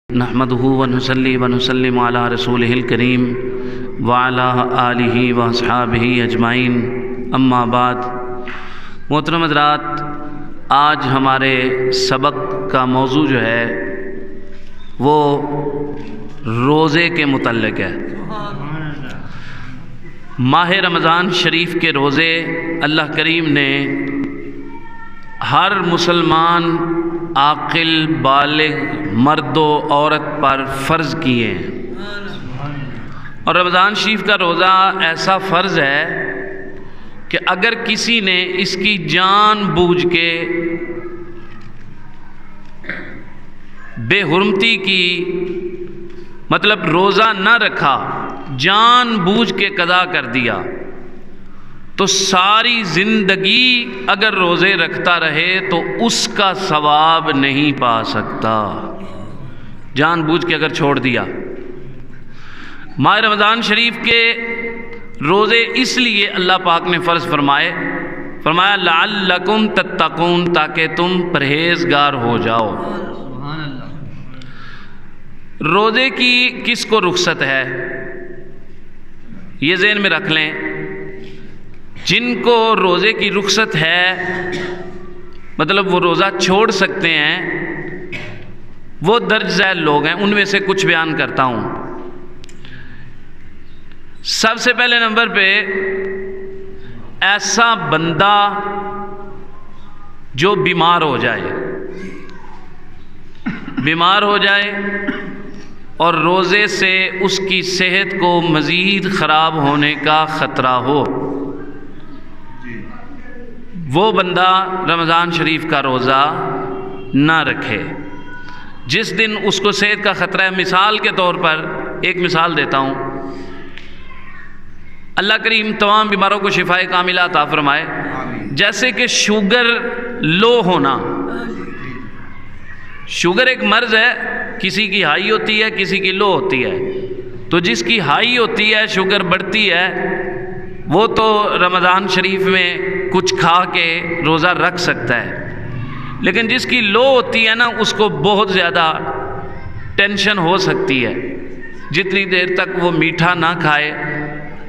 نحمده ونصلي ونسلم على رسوله الكريم وعلى آلہ واصحابہ اجمعین، اما بعد۔ محترم حضرات، آج ہمارے سبق کا موضوع جو ہے وہ روزے کے متعلق ہے۔ ماہ رمضان شریف کے روزے اللہ کریم نے ہر مسلمان عاقل بالغ مرد و عورت پر فرض کیے ہیں، اور رمضان شریف کا روزہ ایسا فرض ہے کہ اگر کسی نے اس کی جان بوجھ کے بے حرمتی کی، مطلب روزہ نہ رکھا، جان بوجھ کے قضا کر دیا، تو ساری زندگی اگر روزے رکھتا رہے تو اس کا ثواب نہیں پا سکتا، جان بوجھ کے اگر چھوڑ دیا۔ ماہ رمضان شریف کے روزے اس لیے اللہ پاک نے فرض فرمایا لعلکم تتقون، تاکہ تم پرہیزگار ہو جاؤ۔ روزے کی کس کو رخصت ہے یہ ذہن میں رکھ لیں۔ جن کو روزے کی رخصت ہے، مطلب وہ روزہ چھوڑ سکتے ہیں، وہ درج ذیل لوگ ہیں۔ ان میں سے کچھ بیان کرتا ہوں۔ سب سے پہلے نمبر پہ ایسا بندہ جو بیمار ہو جائے اور روزے سے اس کی صحت کو مزید خراب ہونے کا خطرہ ہو، وہ بندہ رمضان شریف کا روزہ نہ رکھے۔ جس دن اس کو صحت کا خطرہ ہے، مثال کے طور پر ایک مثال دیتا ہوں۔ اللہ کریم تمام بیماروں کو شفائے کاملہ عطا فرمائے۔ جیسے کہ شوگر لو ہونا، شوگر ایک مرض ہے، کسی کی ہائی ہوتی ہے، کسی کی لو ہوتی ہے۔ تو جس کی ہائی ہوتی ہے، شوگر بڑھتی ہے، وہ تو رمضان شریف میں کچھ کھا کے روزہ رکھ سکتا ہے، لیکن جس کی لو ہوتی ہے نا، اس کو بہت زیادہ ٹینشن ہو سکتی ہے۔ جتنی دیر تک وہ میٹھا نہ کھائے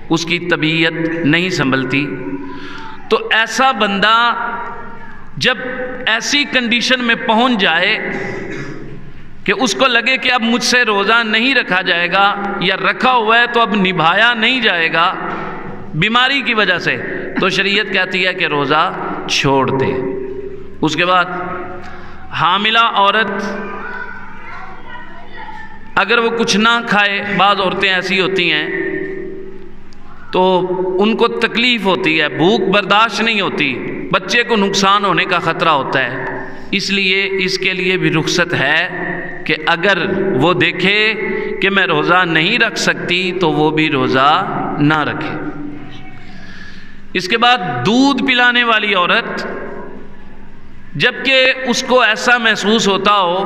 اس کی طبیعت نہیں سنبھلتی۔ تو ایسا بندہ جب ایسی کنڈیشن میں پہنچ جائے کہ اس کو لگے کہ اب مجھ سے روزہ نہیں رکھا جائے گا، یا رکھا ہوا ہے تو اب نبھایا نہیں جائے گا بیماری کی وجہ سے، تو شریعت کہتی ہے کہ روزہ چھوڑ دے۔ اس کے بعد حاملہ عورت اگر وہ کچھ نہ کھائے، بعض عورتیں ایسی ہوتی ہیں تو ان کو تکلیف ہوتی ہے، بھوک برداشت نہیں ہوتی، بچے کو نقصان ہونے کا خطرہ ہوتا ہے، اس لیے اس کے لیے بھی رخصت ہے کہ اگر وہ دیکھے کہ میں روزہ نہیں رکھ سکتی تو وہ بھی روزہ نہ رکھے۔ اس کے بعد دودھ پلانے والی عورت، جبکہ اس کو ایسا محسوس ہوتا ہو،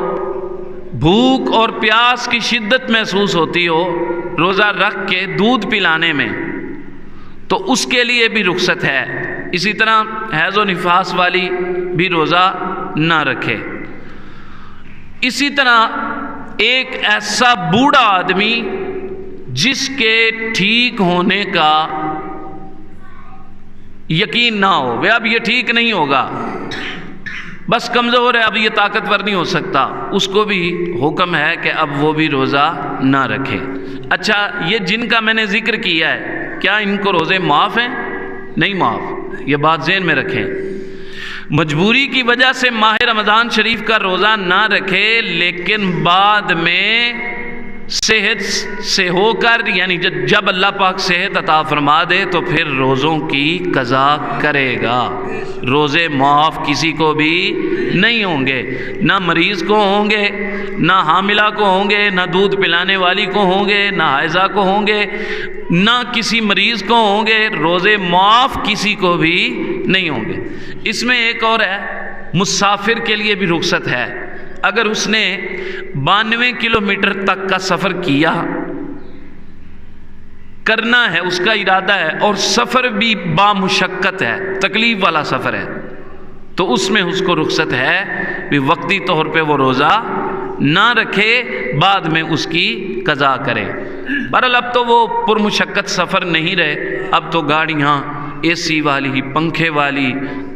بھوک اور پیاس کی شدت محسوس ہوتی ہو روزہ رکھ کے دودھ پلانے میں، تو اس کے لیے بھی رخصت ہے۔ اسی طرح حیض و نفاس والی بھی روزہ نہ رکھے۔ اسی طرح ایک ایسا بوڑھا آدمی جس کے ٹھیک ہونے کا یقین نہ ہو، وہ اب یہ ٹھیک نہیں ہوگا، بس کمزور ہے، اب یہ طاقتور نہیں ہو سکتا، اس کو بھی حکم ہے کہ اب وہ بھی روزہ نہ رکھے۔ اچھا، یہ جن کا میں نے ذکر کیا ہے، کیا ان کو روزے معاف ہیں؟ نہیں معاف، یہ بات ذہن میں رکھیں۔ مجبوری کی وجہ سے ماہ رمضان شریف کا روزہ نہ رکھے، لیکن بعد میں صحت سے ہو کر، یعنی جب اللہ پاک صحت عطا فرما دے تو پھر روزوں کی قضا کرے گا۔ روزے معاف کسی کو بھی نہیں ہوں گے، نہ مریض کو ہوں گے، نہ حاملہ کو ہوں گے، نہ دودھ پلانے والی کو ہوں گے، نہ حائضہ کو ہوں گے، نہ کسی مریض کو ہوں گے۔ روزے معاف کسی کو بھی نہیں ہوں گے۔ اس میں ایک اور ہے، مسافر کے لیے بھی رخصت ہے۔ اگر اس نے 92 کلومیٹر تک کا سفر کرنا ہے، اس کا ارادہ ہے، اور سفر بھی بامشقت ہے، تکلیف والا سفر ہے، تو اس میں اس کو رخصت ہے، بھی وقتی طور پہ وہ روزہ نہ رکھے، بعد میں اس کی قضا کرے۔ بہرحال اب تو وہ پرمشقت سفر نہیں رہے، اب تو گاڑیاں اے سی والی، پنکھے والی،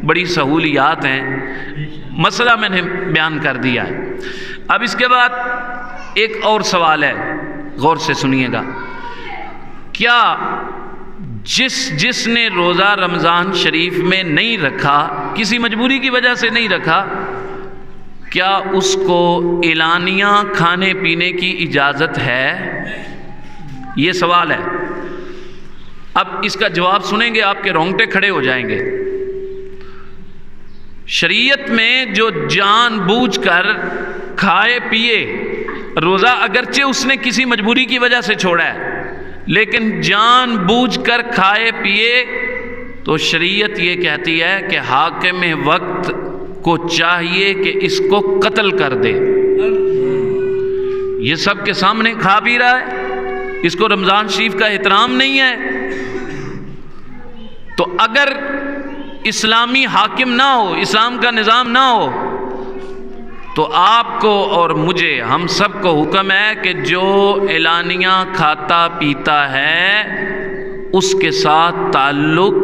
بڑی سہولیات ہیں۔ مسئلہ میں نے بیان کر دیا ہے۔ اب اس کے بعد ایک اور سوال ہے، غور سے سنیے گا۔ کیا جس نے روزہ رمضان شریف میں نہیں رکھا، کسی مجبوری کی وجہ سے نہیں رکھا، کیا اس کو اعلانیہ کھانے پینے کی اجازت ہے؟ یہ سوال ہے۔ اب اس کا جواب سنیں گے آپ کے رونگٹے کھڑے ہو جائیں گے۔ شریعت میں جو جان بوجھ کر کھائے پیے، روزہ اگرچہ اس نے کسی مجبوری کی وجہ سے چھوڑا ہے، لیکن جان بوجھ کر کھائے پیے تو شریعت یہ کہتی ہے کہ حاکم وقت کو چاہیے کہ اس کو قتل کر دے۔ یہ سب کے سامنے کھا پی رہا ہے، اس کو رمضان شریف کا احترام نہیں ہے۔ تو اگر اسلامی حاکم نہ ہو، اسلام کا نظام نہ ہو، تو آپ کو اور مجھے، ہم سب کو حکم ہے کہ جو اعلانیہ کھاتا پیتا ہے اس کے ساتھ تعلق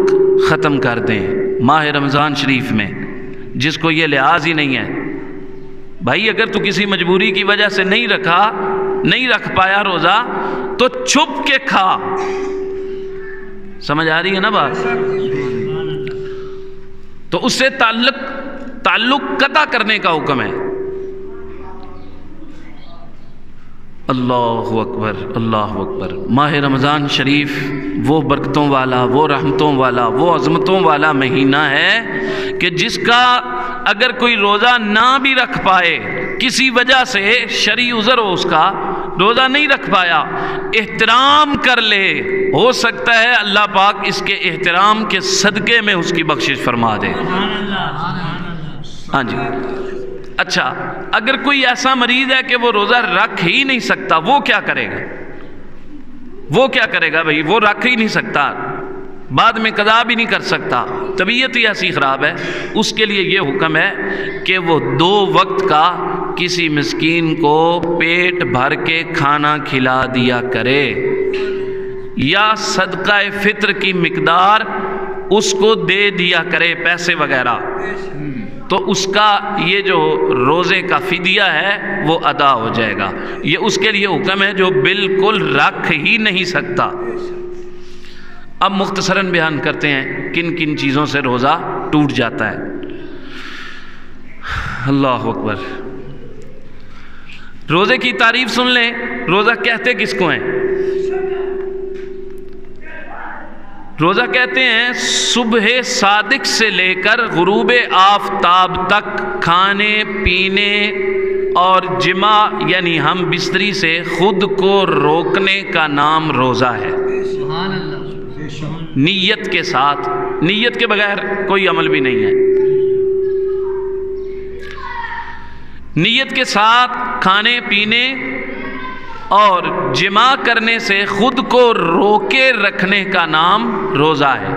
ختم کر دیں ماہ رمضان شریف میں، جس کو یہ لحاظ ہی نہیں ہے۔ بھائی اگر تو کسی مجبوری کی وجہ سے نہیں رکھ پایا روزہ، تو چھپ کے کھا۔ سمجھ آ رہی ہے نا بات؟ تو اس سے تعلق قطع کرنے کا حکم ہے۔ اللہ اکبر، اللہ اکبر۔ ماہ رمضان شریف وہ برکتوں والا، وہ رحمتوں والا، وہ عظمتوں والا مہینہ ہے کہ جس کا اگر کوئی روزہ نہ بھی رکھ پائے، کسی وجہ سے شرعی عذر ہو، اس کا روزہ نہیں رکھ پایا، احترام کر لے، ہو سکتا ہے اللہ پاک اس کے احترام کے صدقے میں اس کی بخشش فرما دے۔ ہاں جی۔ اچھا، اگر کوئی ایسا مریض ہے کہ وہ روزہ رکھ ہی نہیں سکتا، وہ کیا کرے گا؟ وہ کیا کرے گا بھائی؟ وہ رکھ ہی نہیں سکتا، بعد میں قضا بھی نہیں کر سکتا، طبیعت ہی ایسی خراب ہے، اس کے لیے یہ حکم ہے کہ وہ 2 وقت کا کسی مسکین کو پیٹ بھر کے کھانا کھلا دیا کرے، یا صدقہ فطر کی مقدار اس کو دے دیا کرے، پیسے وغیرہ، تو اس کا یہ جو روزے کا فدیہ ہے وہ ادا ہو جائے گا۔ یہ اس کے لیے حکم ہے جو بالکل رکھ ہی نہیں سکتا۔ اب مختصراً بیان کرتے ہیں کن کن چیزوں سے روزہ ٹوٹ جاتا ہے۔ اللہ اکبر۔ روزے کی تعریف سن لیں، روزہ کہتے کس کو ہیں؟ روزہ کہتے ہیں صبح صادق سے لے کر غروب آفتاب تک کھانے پینے اور جمع یعنی ہم بستری سے خود کو روکنے کا نام روزہ ہے۔ نیت کے ساتھ، نیت کے بغیر کوئی عمل بھی نہیں ہے۔ نیت کے ساتھ کھانے پینے اور جمع کرنے سے خود کو روکے رکھنے کا نام روزہ ہے۔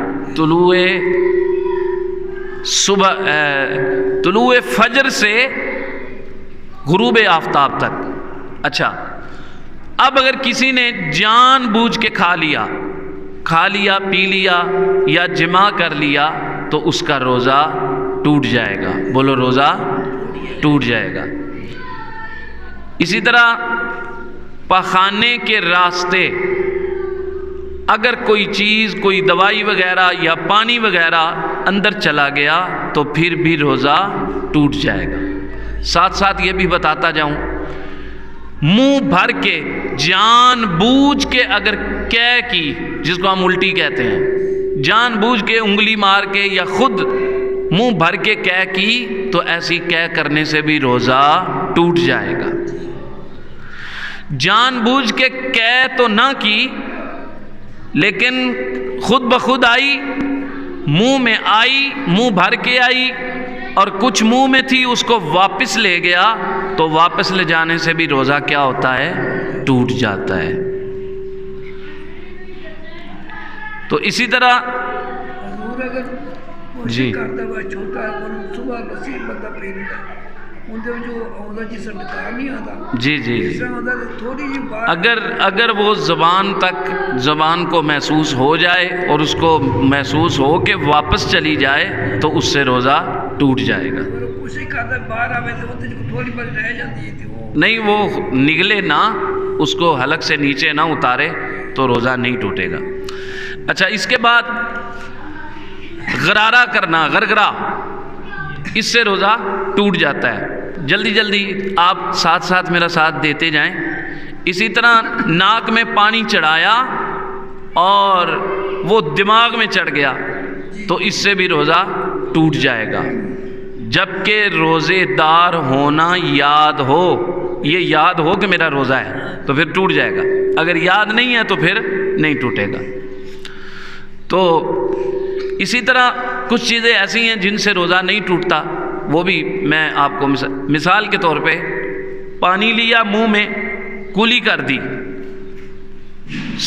طلوع فجر سے غروب آفتاب تک۔ اچھا، اب اگر کسی نے جان بوجھ کے کھا لیا پی لیا یا جمع کر لیا تو اس کا روزہ ٹوٹ جائے گا۔ بولو، روزہ ٹوٹ جائے گا۔ اسی طرح پخانے کے راستے اگر کوئی چیز، کوئی دوائی وغیرہ یا پانی وغیرہ اندر چلا گیا تو پھر بھی روزہ ٹوٹ جائے گا۔ ساتھ ساتھ یہ بھی بتاتا جاؤں، منہ بھر کے جان بوجھ کے اگر قے کی، جس کو ہم الٹی کہتے ہیں، جان بوجھ کے انگلی مار کے یا خود منہ بھر کے قے کی تو ایسی قے کرنے سے بھی روزہ ٹوٹ جائے گا۔ جان بوجھ کے قے تو نہ کی لیکن خود بخود آئی، منہ میں آئی، منہ بھر کے آئی اور کچھ منہ میں تھی، اس کو واپس لے گیا تو واپس لے جانے سے بھی روزہ کیا ہوتا ہے؟ ٹوٹ جاتا ہے۔ تو اسی طرح جی جی جی اگر وہ زبان کو محسوس ہو جائے اور اس کو محسوس ہو کہ واپس چلی جائے تو اس سے روزہ ٹوٹ جائے گا. نہیں وہ نگلے نہ، اس کو حلق سے نیچے نہ اتارے تو روزہ نہیں ٹوٹے گا. اچھا اس کے بعد غرارہ کرنا، غرغرہ، اس سے روزہ ٹوٹ جاتا ہے. جلدی جلدی آپ ساتھ ساتھ میرا ساتھ دیتے جائیں. اسی طرح ناک میں پانی چڑھایا اور وہ دماغ میں چڑھ گیا تو اس سے بھی روزہ ٹوٹ جائے گا. جبکہ روزے دار ہونا یاد ہو، یہ یاد ہو کہ میرا روزہ ہے تو پھر ٹوٹ جائے گا، اگر یاد نہیں ہے تو پھر نہیں ٹوٹے گا. تو اسی طرح کچھ چیزیں ایسی ہیں جن سے روزہ نہیں ٹوٹتا، وہ بھی میں آپ کو مثال کے طور پہ، پانی لیا منہ میں، کلی کر دی،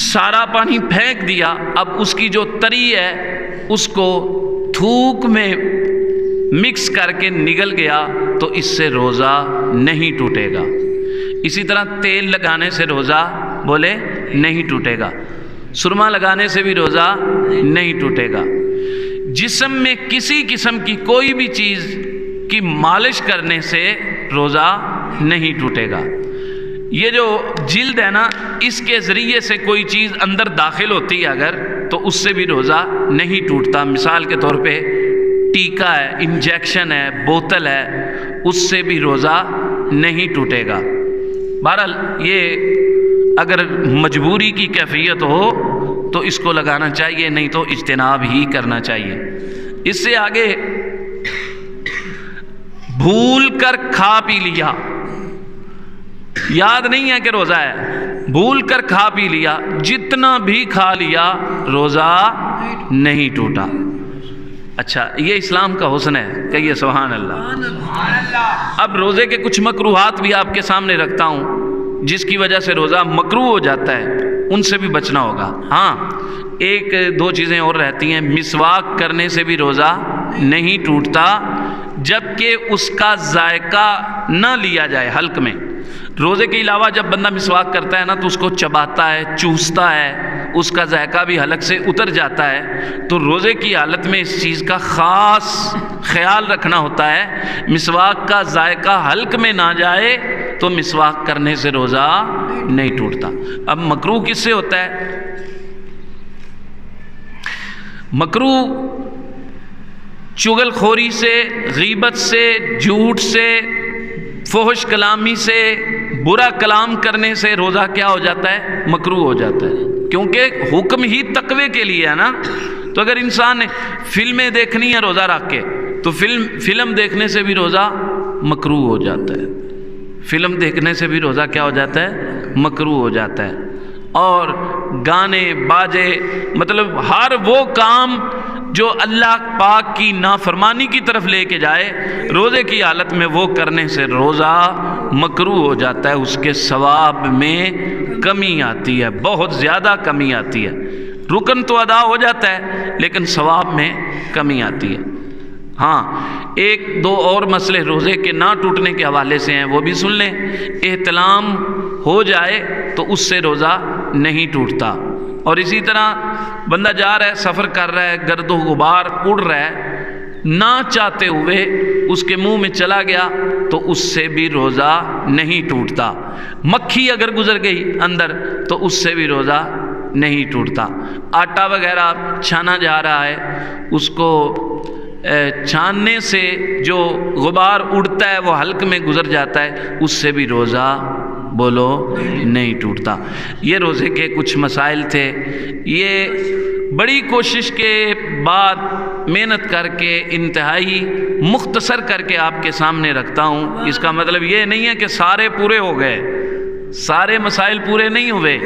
سارا پانی پھینک دیا، اب اس کی جو تری ہے اس کو تھوک میں مکس کر کے نگل گیا تو اس سے روزہ نہیں ٹوٹے گا. اسی طرح تیل لگانے سے روزہ بولے نہیں ٹوٹے گا، سرما لگانے سے بھی روزہ نہیں ٹوٹے گا. جسم میں کسی قسم کی کوئی بھی چیز کی مالش کرنے سے روزہ نہیں ٹوٹے گا. یہ جو جلد ہے نا، اس کے ذریعے سے کوئی چیز اندر داخل ہوتی ہے اگر، تو اس سے بھی روزہ نہیں ٹوٹتا. مثال کے طور پہ ٹیکا ہے، انجیکشن ہے، بوتل ہے، اس سے بھی روزہ نہیں ٹوٹے گا. بہرحال یہ اگر مجبوری کی کیفیت ہو تو اس کو لگانا چاہیے، نہیں تو اجتناب ہی کرنا چاہیے. اس سے آگے بھول کر کھا پی لیا، یاد نہیں ہے کہ روزہ ہے، بھول کر کھا پی لیا، جتنا بھی کھا لیا روزہ نہیں ٹوٹا. اچھا یہ اسلام کا حسن ہے، کہیے سبحان اللہ. اب روزے کے کچھ مکروہات بھی آپ کے سامنے رکھتا ہوں جس کی وجہ سے روزہ مکروہ ہو جاتا ہے، ان سے بھی بچنا ہوگا. ہاں ایک دو چیزیں اور رہتی ہیں. مسواک کرنے سے بھی روزہ نہیں ٹوٹتا جبکہ اس کا ذائقہ نہ لیا جائے حلق میں. روزے کے علاوہ جب بندہ مسواک کرتا ہے نا تو اس کو چباتا ہے، چوستا ہے، اس کا ذائقہ بھی حلق سے اتر جاتا ہے. تو روزے کی حالت میں اس چیز کا خاص خیال رکھنا ہوتا ہے، مسواک کا ذائقہ حلق میں نہ جائے تو مسواک کرنے سے روزہ نہیں ٹوٹتا. اب مکروہ کس سے ہوتا ہے؟ مکروہ چغل خوری سے، غیبت سے، جھوٹ سے، فحش کلامی سے، برا کلام کرنے سے روزہ کیا ہو جاتا ہے؟ مکروہ ہو جاتا ہے. کیونکہ حکم ہی تقوی کے لیے ہے نا. تو اگر انسان نے فلمیں دیکھنی ہے روزہ رکھ کے تو فلم دیکھنے سے بھی روزہ مکروہ ہو جاتا ہے. فلم دیکھنے سے بھی روزہ کیا ہو جاتا ہے؟ مکروہ ہو جاتا ہے. اور گانے باجے، مطلب ہر وہ کام جو اللہ پاک کی نافرمانی کی طرف لے کے جائے، روزے کی حالت میں وہ کرنے سے روزہ مکروہ ہو جاتا ہے. اس کے ثواب میں کمی آتی ہے، بہت زیادہ کمی آتی ہے. رکن تو ادا ہو جاتا ہے لیکن ثواب میں کمی آتی ہے. ہاں ایک دو اور مسئلے روزے کے نہ ٹوٹنے کے حوالے سے ہیں، وہ بھی سن لیں. احتلام ہو جائے تو اس سے روزہ نہیں ٹوٹتا. اور اسی طرح بندہ جا رہا ہے، سفر کر رہا ہے، گرد و غبار اڑ رہا ہے، نہ چاہتے ہوئے اس کے منہ میں چلا گیا تو اس سے بھی روزہ نہیں ٹوٹتا. مکھی اگر گزر گئی اندر تو اس سے بھی روزہ نہیں ٹوٹتا. آٹا وغیرہ چھانا جا رہا ہے، اس کو چھاننے سے جو غبار اڑتا ہے وہ حلق میں گزر جاتا ہے، اس سے بھی روزہ بولو نہیں ٹوٹتا. یہ روزے کے کچھ مسائل تھے. یہ بڑی کوشش کے بعد محنت کر کے انتہائی مختصر کر کے آپ کے سامنے رکھتا ہوں. اس کا مطلب یہ نہیں ہے کہ سارے پورے ہو گئے، سارے مسائل پورے نہیں ہوئے.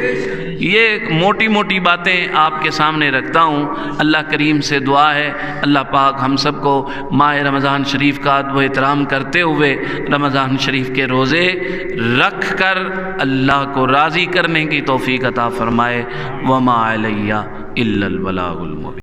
یہ موٹی موٹی باتیں آپ کے سامنے رکھتا ہوں. اللہ کریم سے دعا ہے اللہ پاک ہم سب کو ماہ رمضان شریف کا ادب و احترام کرتے ہوئے رمضان شریف کے روزے رکھ کر اللہ کو راضی کرنے کی توفیق عطا فرمائے. وما علیہ الا البلاغ المبین.